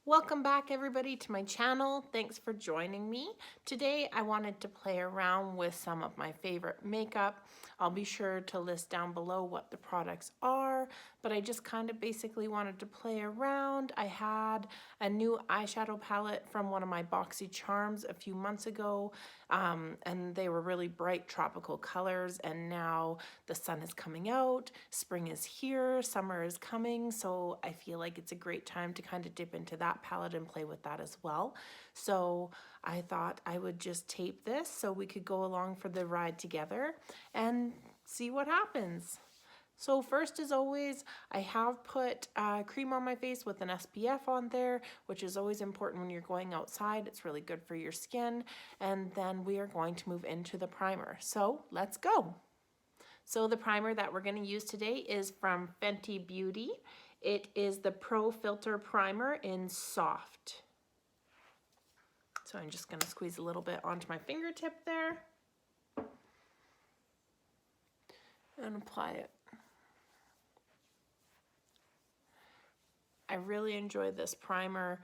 Welcome back everybody to my channel. Thanks for joining me. Today I wanted to play around with some of my favorite makeup. I'll be sure to list down below what the products are, but I just kind of basically wanted to play around. I had a new eyeshadow palette from one of my Boxy Charms a few months ago, and they were really bright tropical colors, and now the sun is coming out, spring is here, summer is coming, so I feel like it's a great time to kind of dip into that palette and play with that as well. So I thought I would just tape this so we could go along for the ride together and see what happens. So first, as always, I have put cream on my face with an SPF on there, which is always important when you're going outside. It's really good for your skin. And then we are going to move into the primer. So let's go. So the primer that we're going to use today is from Fenty Beauty. It is the Pro Filter Primer in Soft. So I'm just going to squeeze a little bit onto my fingertip there and apply it. I really enjoy this primer.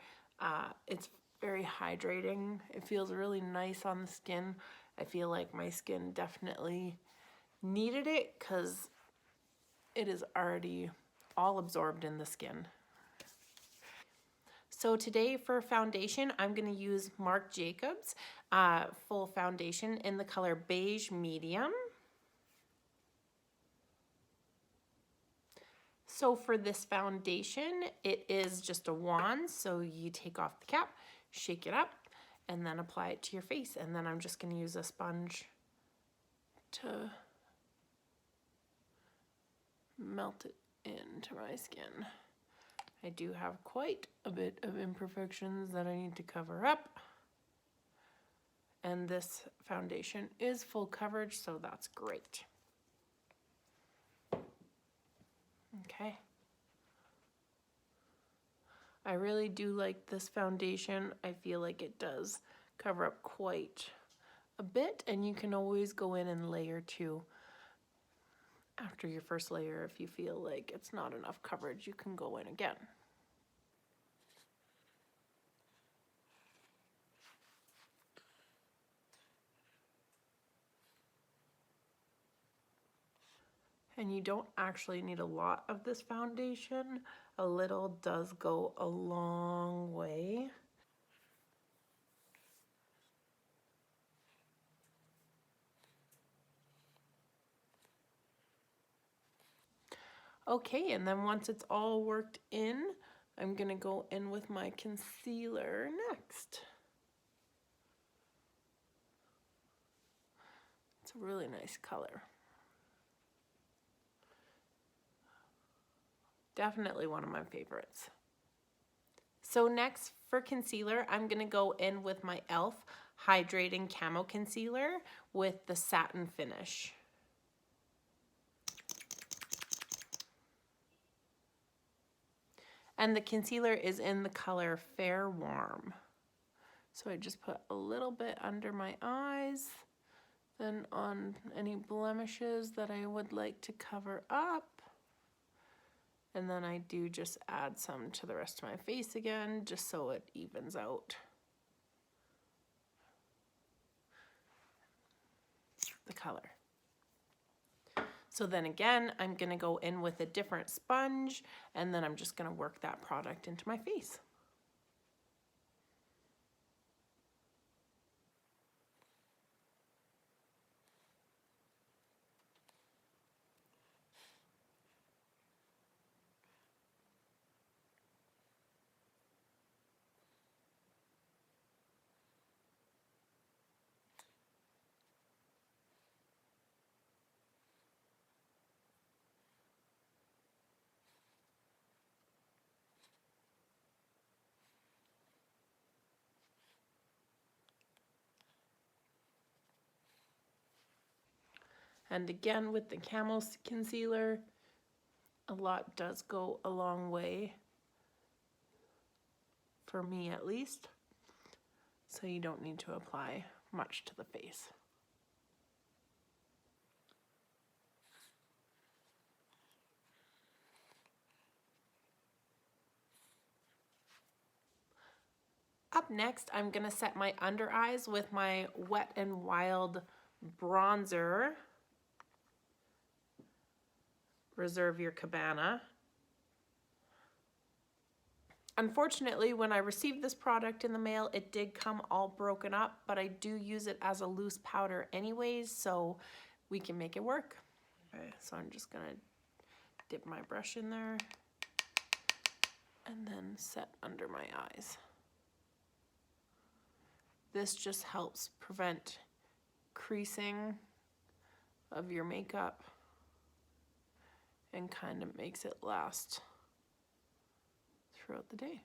It's very hydrating. It feels really nice on the skin. I feel like my skin definitely needed it because it is already all absorbed in the skin. So today for foundation, I'm going to use Marc Jacobs full foundation in the color Beige Medium. So for this foundation, it is just a wand. So you take off the cap, shake it up, and then apply it to your face. And then I'm just going to use a sponge to melt it into my skin. I do have quite a bit of imperfections that I need to cover up. And this foundation is full coverage, so that's great. Okay. I really do like this foundation. I feel like it does cover up quite a bit, and you can always go in and layer too. After your first layer, if you feel like it's not enough coverage, you can go in again. And you don't actually need a lot of this foundation. A little does go a long way. Okay, and then once it's all worked in, I'm gonna go in with my concealer next. It's a really nice color. Definitely one of my favorites. So next for concealer, I'm gonna go in with my e.l.f. Hydrating Camo Concealer with the satin finish. And the concealer is in the color Fair Warm. So I just put a little bit under my eyes, then on any blemishes that I would like to cover up. And then I do just add some to the rest of my face again, just so it evens out the color. So then again, I'm gonna go in with a different sponge, and then I'm just gonna work that product into my face. And again, with the Camo Concealer, a lot does go a long way, for me at least, so you don't need to apply much to the face. Up next, I'm gonna set my under eyes with my Wet n Wild bronzer, Reserve Your Cabana. Unfortunately, when I received this product in the mail, it did come all broken up, but I do use it as a loose powder anyways, so we can make it work. Okay, so I'm just gonna dip my brush in there and then set under my eyes. This just helps prevent creasing of your makeup and kind of makes it last throughout the day.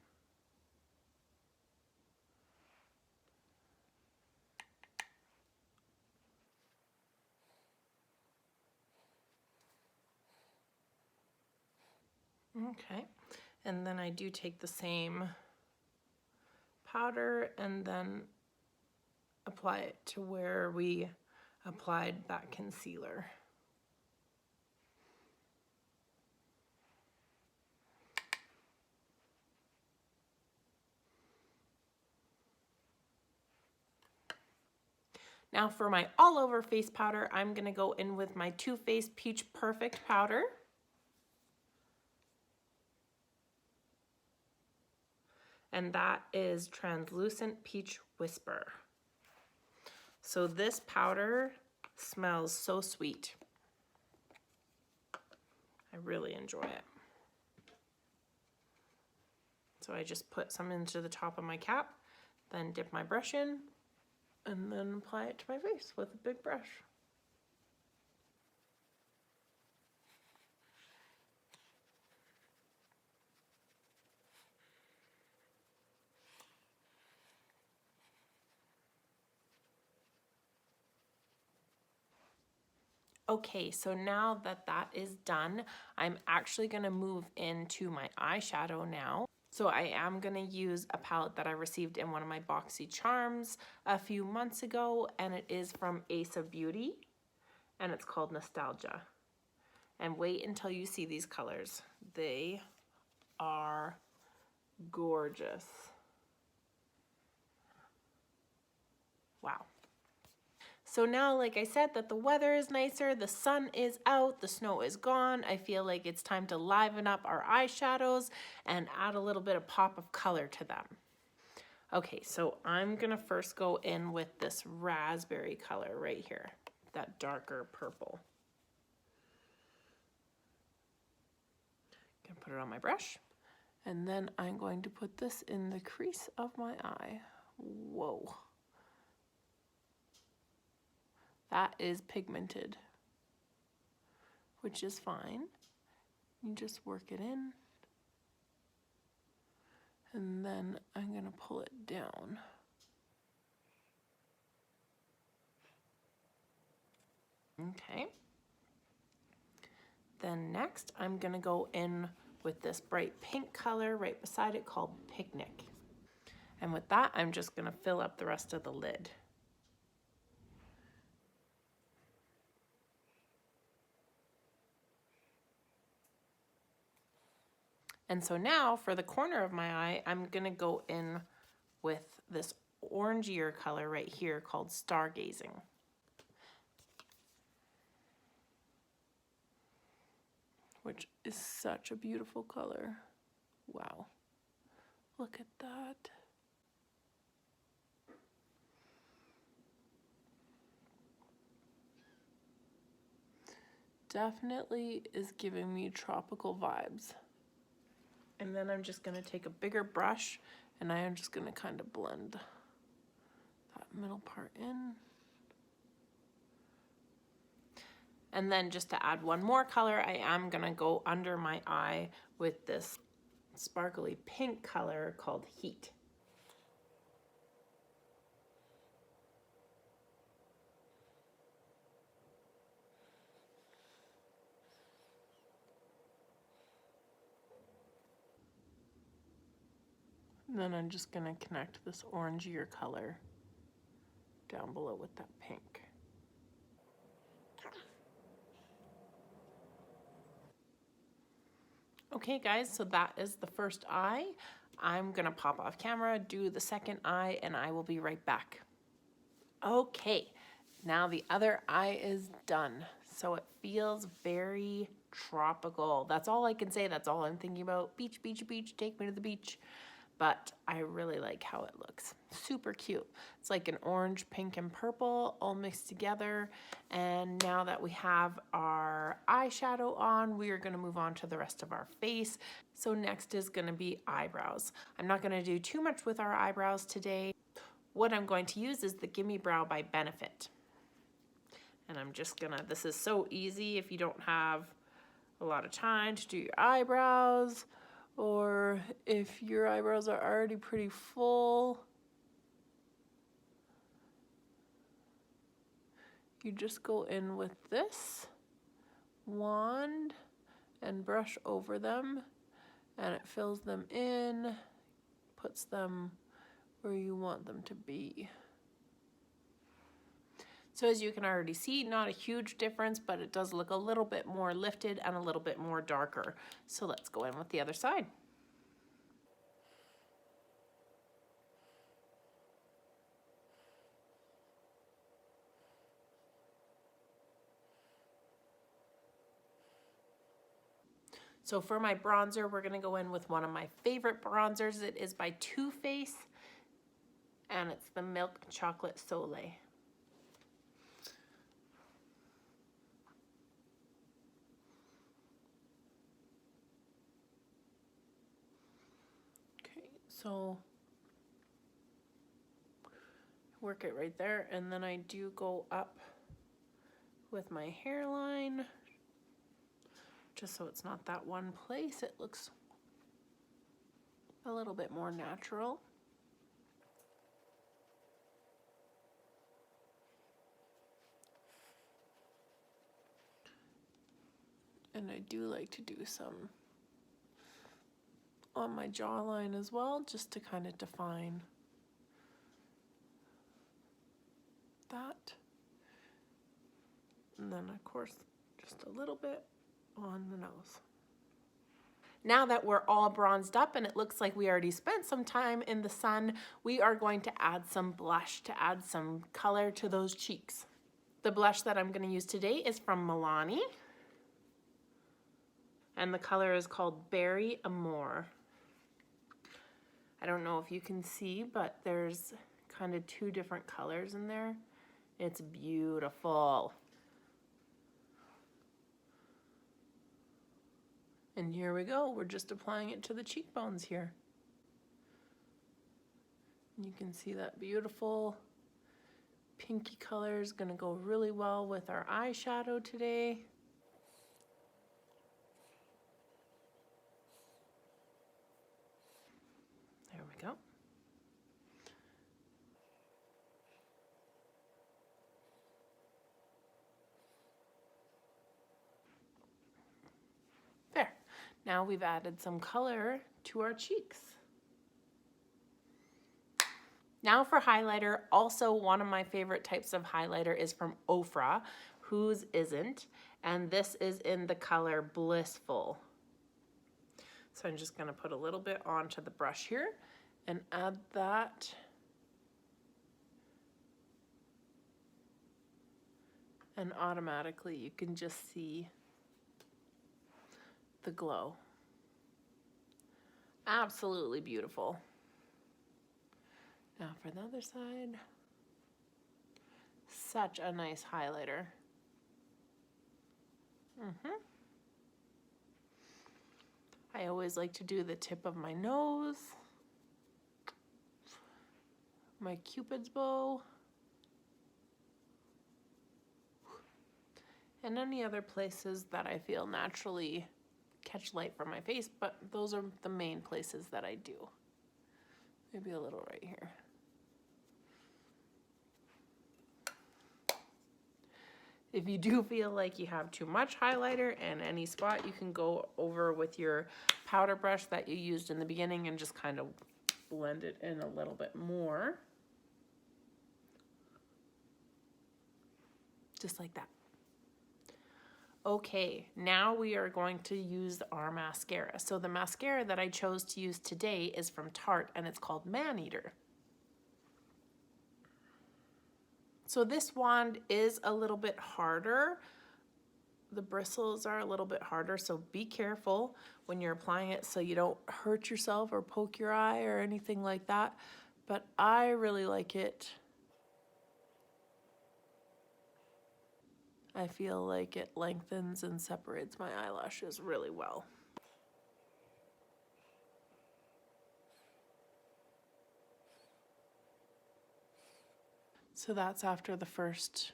Okay, and then I do take the same powder and then apply it to where we applied that concealer. Now for my all over face powder, I'm gonna go in with my Too Faced Peach Perfect powder. And that is Translucent Peach Whisper. So this powder smells so sweet. I really enjoy it. So I just put some into the top of my cap, then dip my brush in, and then apply it to my face with a big brush. Okay, so now that that is done, I'm actually gonna move into my eyeshadow now. So I am gonna use a palette that I received in one of my Boxy Charms a few months ago, and it is from Ace of Beauty, and it's called Nostalgia. And wait until you see these colors. They are gorgeous. Wow. So now, like I said, that the weather is nicer, the sun is out, the snow is gone, I feel like it's time to liven up our eyeshadows and add a little bit of pop of color to them. Okay, so I'm gonna first go in with this raspberry color right here, that darker purple. Gonna put it on my brush, and then I'm going to put this in the crease of my eye. Whoa. That is pigmented, which is fine. You just work it in, and then I'm gonna pull it down. Okay. Then next, I'm gonna go in with this bright pink color right beside it called Picnic. And with that, I'm just gonna fill up the rest of the lid. And so now for the corner of my eye, I'm gonna go in with this orangier color right here called Stargazing. Which is such a beautiful color. Wow, look at that. Definitely is giving me tropical vibes. And then I'm just gonna take a bigger brush and I am just gonna kind of blend that middle part in. And then just to add one more color, I am gonna go under my eye with this sparkly pink color called Heat. And then I'm just gonna connect this orangier color down below with that pink. Okay guys, so that is the first eye. I'm gonna pop off camera, do the second eye, and I will be right back. Okay, now the other eye is done. So it feels very tropical. That's all I can say. That's all I'm thinking about. Beach, beach, beach, take me to the beach. But I really like how it looks. Super cute. It's like an orange, pink, and purple all mixed together. And now that we have our eyeshadow on, we are gonna move on to the rest of our face. So next is gonna be eyebrows. I'm not gonna do too much with our eyebrows today. What I'm going to use is the Gimme Brow by Benefit. And I'm just gonna, this is so easy if you don't have a lot of time to do your eyebrows, or if your eyebrows are already pretty full, you just go in with this wand and brush over them, and it fills them in, puts them where you want them to be. So as you can already see, not a huge difference, but it does look a little bit more lifted and a little bit more darker. So let's go in with the other side. So for my bronzer, we're gonna go in with one of my favorite bronzers. It is by Too Faced, and it's the Milk Chocolate Soleil. Okay, so work it right there, and then I do go up with my hairline, just so it's not that one place. It looks a little bit more natural. And I do like to do some on my jawline as well, just to kind of define that. And then of course, just a little bit on the nose. Now that we're all bronzed up and it looks like we already spent some time in the sun, we are going to add some blush to add some color to those cheeks. The blush that I'm going to use today is from Milani, and the color is called Berry Amore. I don't know if you can see, but there's kind of two different colors in there. It's beautiful. And here we go, we're just applying it to the cheekbones here. You can see that beautiful pinky color is gonna go really well with our eyeshadow today. There we go. There. Now we've added some color to our cheeks. Now for highlighter, also one of my favorite types of highlighter is from Ofra, whose isn't, and this is in the color Blissful. So I'm just gonna put a little bit onto the brush here and add that. And automatically you can just see the glow. Absolutely beautiful. Now for the other side, such a nice highlighter. I always like to do the tip of my nose, my Cupid's bow, and any other places that I feel naturally catch light from my face, but those are the main places that I do. Maybe a little right here. If you do feel like you have too much highlighter in any spot, you can go over with your powder brush that you used in the beginning and just kind of blend it in a little bit more. Just like that. Okay, now we are going to use our mascara. So the mascara that I chose to use today is from Tarte and it's called Man Eater. So this wand is a little bit harder. The bristles are a little bit harder, so be careful when you're applying it so you don't hurt yourself or poke your eye or anything like that. But I really like it. I feel like it lengthens and separates my eyelashes really well. So that's after the first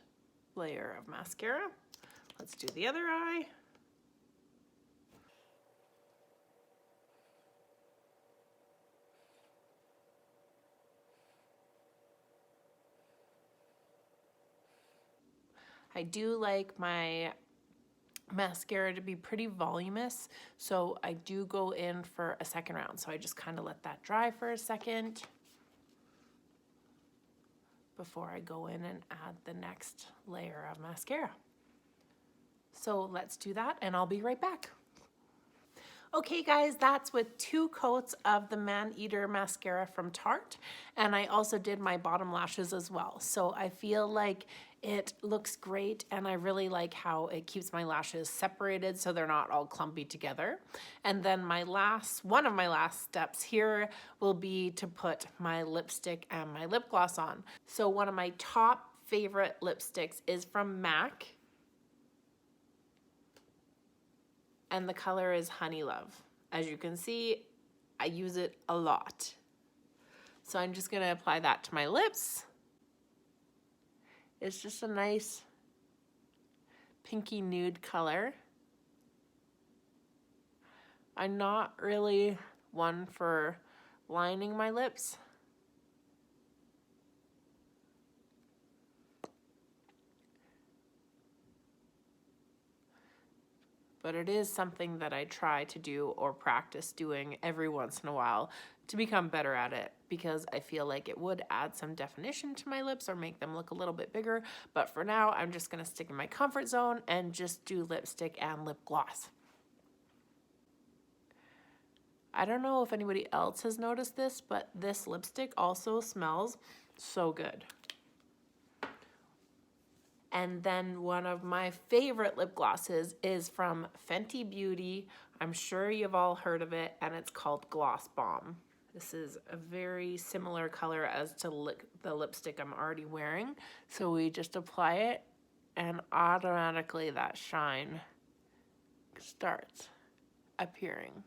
layer of mascara. Let's do the other eye. I do like my mascara to be pretty voluminous, so I do go in for a second round. So I just kind of let that dry for a second before I go in and add the next layer of mascara. So let's do that and I'll be right back. Okay guys, that's with 2 coats of the Man Eater mascara from Tarte, and I also did my bottom lashes as well. So I feel like it looks great and I really like how it keeps my lashes separated so they're not all clumpy together. And then one of my last steps here will be to put my lipstick and my lip gloss on. So one of my top favorite lipsticks is from MAC. And the color is Honey Love. As you can see, I use it a lot. So I'm just gonna apply that to my lips. It's just a nice pinky nude color. I'm not really one for lining my lips. But it is something that I try to do or practice doing every once in a while to become better at it, because I feel like it would add some definition to my lips or make them look a little bit bigger. But for now, I'm just gonna stick in my comfort zone and just do lipstick and lip gloss. I don't know if anybody else has noticed this, but this lipstick also smells so good. And then one of my favorite lip glosses is from Fenty Beauty. I'm sure you've all heard of it, and it's called Gloss Bomb. This is a very similar color as to the lipstick I'm already wearing. So we just apply it and automatically that shine starts appearing.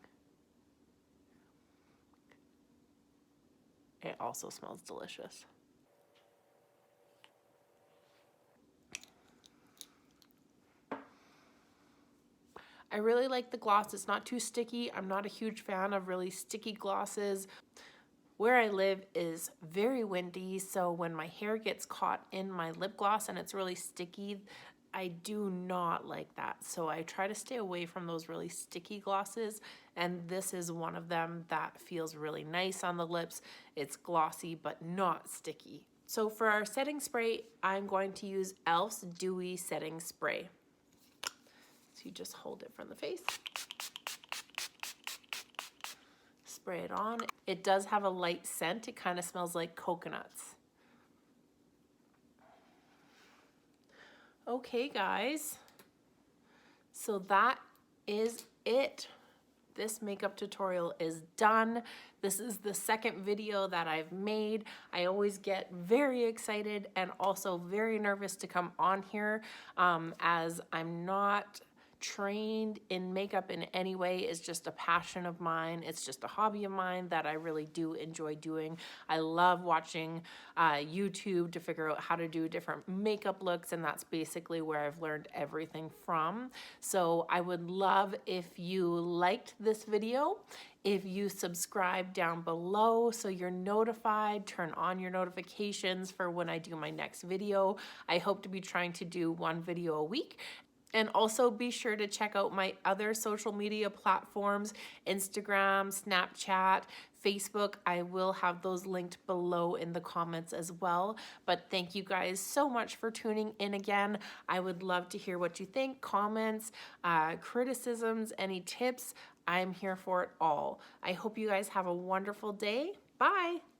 It also smells delicious. I really like the gloss. It's not too sticky. I'm not a huge fan of really sticky glosses. Where I live is very windy, so when my hair gets caught in my lip gloss and it's really sticky, I do not like that. So I try to stay away from those really sticky glosses, and this is one of them that feels really nice on the lips. It's glossy but not sticky. So for our setting spray, I'm going to use e.l.f.'s Dewy Setting Spray. So you just hold it from the face, spray it on. It does have a light scent. It kind of smells like coconuts. Okay guys, so that is it. This makeup tutorial is done. This is the second video that I've made. I always get very excited and also very nervous to come on here as I'm not trained in makeup in any way. It's just a passion of mine. It's just a hobby of mine that I really do enjoy doing. I love watching YouTube to figure out how to do different makeup looks, and that's basically where I've learned everything from. So I would love if you liked this video, if you subscribe down below so you're notified, turn on your notifications for when I do my next video. I hope to be trying to do 1 video a week. And also be sure to check out my other social media platforms, Instagram, Snapchat, Facebook. I will have those linked below in the comments as well. But thank you guys so much for tuning in again. I would love to hear what you think, comments, criticisms, any tips. I'm here for it all. I hope you guys have a wonderful day. Bye.